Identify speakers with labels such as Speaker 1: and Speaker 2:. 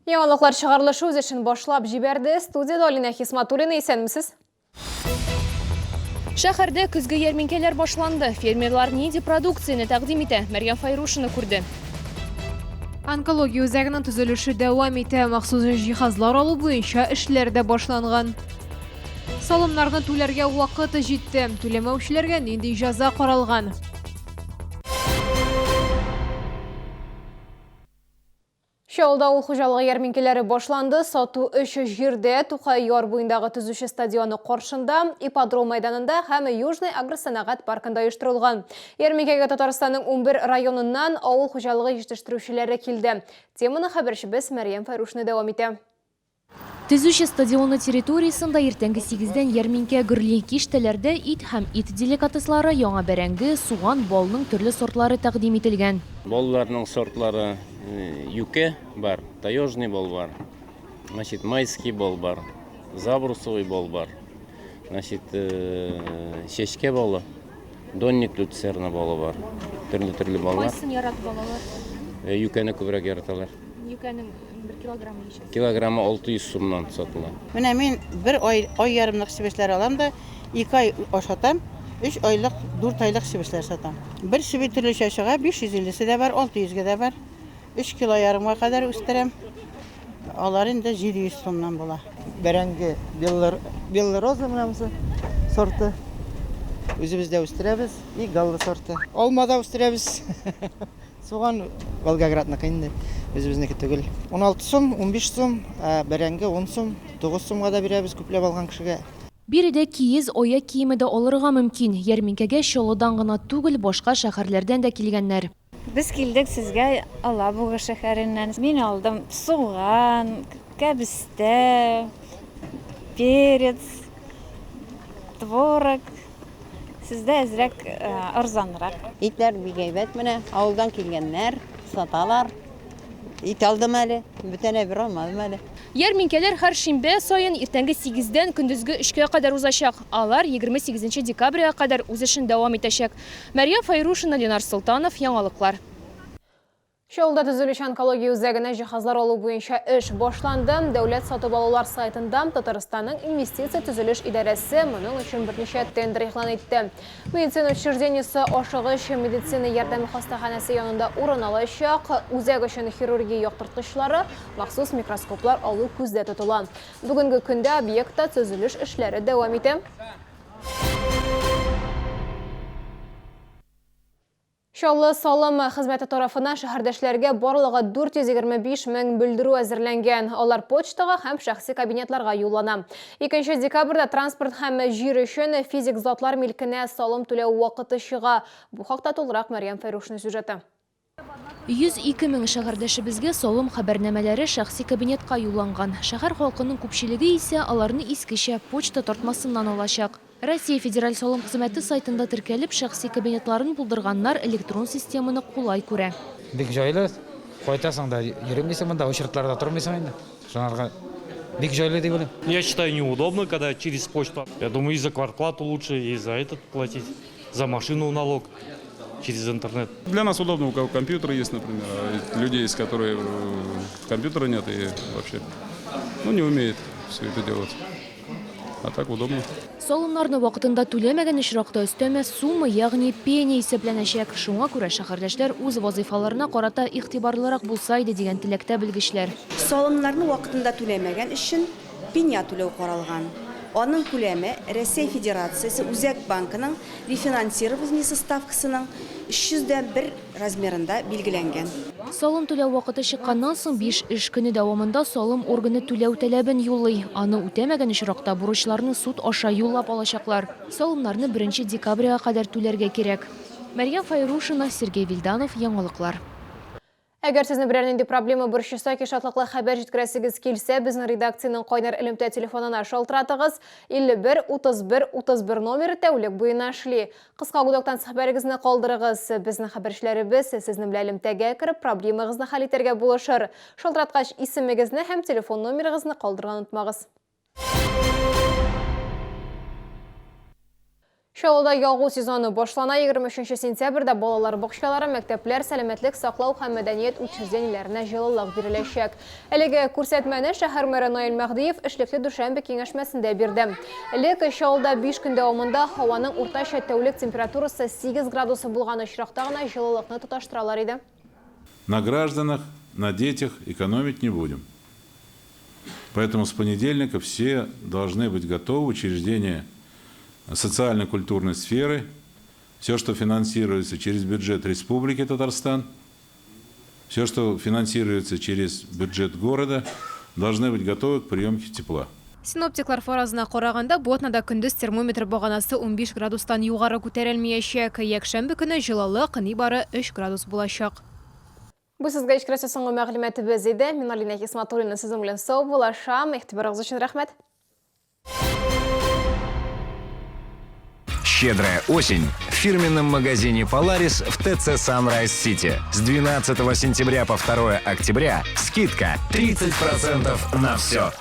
Speaker 1: Яңалыклар чыгарылышы үз эшен башлап җибәрде. Студияда Алина Хисматуллина, исәнмесез? Шәһәрдә көзге ярминкәләр башланды. Фермерлар нинди продукцияны тәкъдим итә? Мәрьям Файрушина күрде. Онкология үзәгенең төзелеше дәвам итә. Махсус җиһазлар алу буенча эшләр дә башланган. Салымнарны түләргә вакыты җитте. Түләмәүчеләргә нинди җәза каралган? Шәулда ул хуҗалыгы ярминкәләре башланды. Сату эше җирдә, Тукай яр буендагы төзүче стадионы каршында, ипподром мәйданында һәм Южный агросәнәгать паркында оештырылган. Ярминкәгә Татарстанның 11 районыннан авыл хуҗалыгы җитештерүчеләре килде. Теманы хәбәрчебез Мәрьям Файрушина дәвам итә.
Speaker 2: Төзүче стадионы территориясында иртәнге 8-дән ярминкә гөрли. Киштәләрдә ит һәм ит деликатеслары, яңа бәрәңге, суган, балның төрле сортлары тәкъдим ителгән.
Speaker 3: Балларның сортлары юке бар, таежный бол бар, значит, майский бол бар, забрусовый бол бар, значит, шешке болы, донник люцерна болы бар. Төрле баллар.
Speaker 2: Кайсын ярат балалар?
Speaker 3: Юкені күбрәк яраталар.
Speaker 2: Юкәнең 1 килограммы ничә?
Speaker 3: Килограммы 600 сумнан сатыла.
Speaker 4: Менә мин 1 ай ярымлык чебешләр алам да 2 ай ашатам, 3 айлык, 4 айлык чебешләр сатам. Бер чебе төрлечә чыга, 550-се дә бар, 600-гә дә бар. 3 кило ярымга кадәр үстерәм. Алар инде 700 сумнан була.
Speaker 5: Бәрәңге белороза менәмсе сорты. Үзебездә үстерәбез, и галлы сорты. Алмада үстерәбез. Суган Волгоградныкы инде. Үзебезнеке түгел. 16 сум, 15 сум, бәрәңге 10 сум, 9 сумга да бирәбез күпләп алган кешегә.
Speaker 2: Биредә киез, аяк киеме дә алырга мөмкин. Ярминкәгә Чаллыдан гына түгел, башка шәһәрләрдән дә килгәннәр.
Speaker 6: Biz келдік сізге Алабуга шәһәреннән. Мен алдым суган, кәбестә, перец, творог. Сездә әзрәк арзанрак.
Speaker 4: Итләр бик әйбәт менә, авылдан килгәннәр, саталар. Ит алдым әле, бүтәнә бер алмадым әле.
Speaker 2: Ярминкәләр һәр шимбә саен иртәнге 8-дән көндезге 3-кә кадәр узачак. Алар 28 декабрьгә кадәр үз эшен дәвам итәчәк. Мәрьям Файрушина, Ленар Солтанов, яңалыклар.
Speaker 1: Шәулда төзелеш онкология үзәгенә җиһазлар алу буенча эш башланды. Дәүләт сатып алулар сайтында Татарстанның инвестиция төзелеш идарәсе моның өчен берничә тендер игълан итте. Медицина учреждениесе ашыгыч медицина ярдәме хастаханәсе янында урын алачак. Үзәк өчен хирургия яктырткычлары, махсус микроскоплар алу күздә тотыла. Бүгенге көндә объектта төзелеш эшләре дәвам итә. Шаллы салым хезмәте тарафынан шәһәрдәшләргә барлыгы 425 мең белдерү әзерләнгән. Алар почтага һәм шәхси кабинетларга юллана. 2 декабрьдә транспорт һәм җир өчен физик затлар милкенә салым түләү вакыты чыга. Бу хакта тулырак Мәрьям Файрушина сюжеты.
Speaker 2: 102 мең шәһәрдәшебезгә салым хәбәрнамәләре шәхси кабинетка юлланган. Шәһәр халкының күпчелеге исә аларны искечә почта тартмасыннан алачак. Россия федераль салым хезмәте сайтында теркәлеп, шәхси кабинетларын булдырганнар электрон системаны кулай күрә.
Speaker 7: Бик җайлы, кайтасың да йөрмисең монда, очракларда тормыйсың инде. Шунарга бик җайлы дип уйлыйм.
Speaker 8: Я считаю, неудобно, когда через почту. Я думаю, и за квартплату лучше, и за этот платить, за машину налог через интернет.
Speaker 9: Для нас удобно, у кого компьютер есть, например, а людей есть, которые компьютера нет и вообще не умеет все это делать. А так удобно.
Speaker 2: Салымнарны вакытында түләмәгән очракта өстәмә сумма, ягъни пеня исәпләнәчәк. Шуңа күрә шәһәрдәшләр үз вазифаларына карата игътибарлырак булса иде дигән теләктә белгечләр.
Speaker 10: Салымнарны вакытында түләмәгән өчен пеня түләү каралган. Аның күләме Россия Федерациясе Үзәк банкының рефинансирование ставкасының 300-дән-1 размерында билгеләнгән.
Speaker 2: Салым түләү вакыты чыкканнан соң 5 эш көне дәвамында салым органы түләү таләбен юллый. Аны үтәмәгән очракта бурычларны суд аша юллап алачаклар. Салымнарны 1 декабрьгә кадәр түләргә кирәк. Мәрьям Файрушина, Сергей Вильданов, яңалыклар.
Speaker 1: Әгәр сезне берәр нинди проблема борчыса, шатлыклы хәбәр җиткерәсегез килсә, безнең редакциянең кайнар элемтә телефонына шалтыратыгыз. 51 31 31 номеры тәүлек буена эшли. Кыска гудоктан хәбәрегезне калдырыгыз. Безнең хәбәрчеләребез сезнең белән элемтәгә кереп проблемагызны хәл итәргә булышыр. Шалтыраткач исемегезне һәм телефон номерыгызны калдырырга онытмагыз. Шоуда яғу сезоны башлана 23 сентябрьдә балалар бақшалары, мәктәпләр, сәламәтлек саклау һәм мәдәният учреждениеләренә җылылык биреләчәк. Әлеге күрсәтмәне шәһәр мэры Наил Мәхдиев эшлекле дүшәмбе киңәшмәсендә бирде. Элек Шоуда 5 көн дәвамында һаваның уртача тәүлек температурасы 8 градусы булган очракта гына җылылыкны тоташтыралар иде.
Speaker 11: На гражданах, на детях экономить не будем. Поэтому с понедельника все должны быть готовы, учреждения социально-культурной сферы, все, что финансируется через бюджет Республики Татарстан, все, что финансируется через бюджет города, должны быть готовы к приемке тепла.
Speaker 2: Синоптиклар фаразына караганда, бу атнада көндез термометр баганасы 15 градустан югары күтәрелмәячәк. Якшәмбе көне җылылык нибары 3 градус булачак.
Speaker 1: Бу сезгә ишкерәсе соңгы мәгълүматыбыз иде. Мин Алина Хисматуллина сезнең белән сау булашам. Игътибарыгыз өчен рәхмәт.
Speaker 12: Щедрая осень в фирменном магазине Polaris в ТЦ Sunrise City. С 12 сентября по 2 октября скидка 30% на все.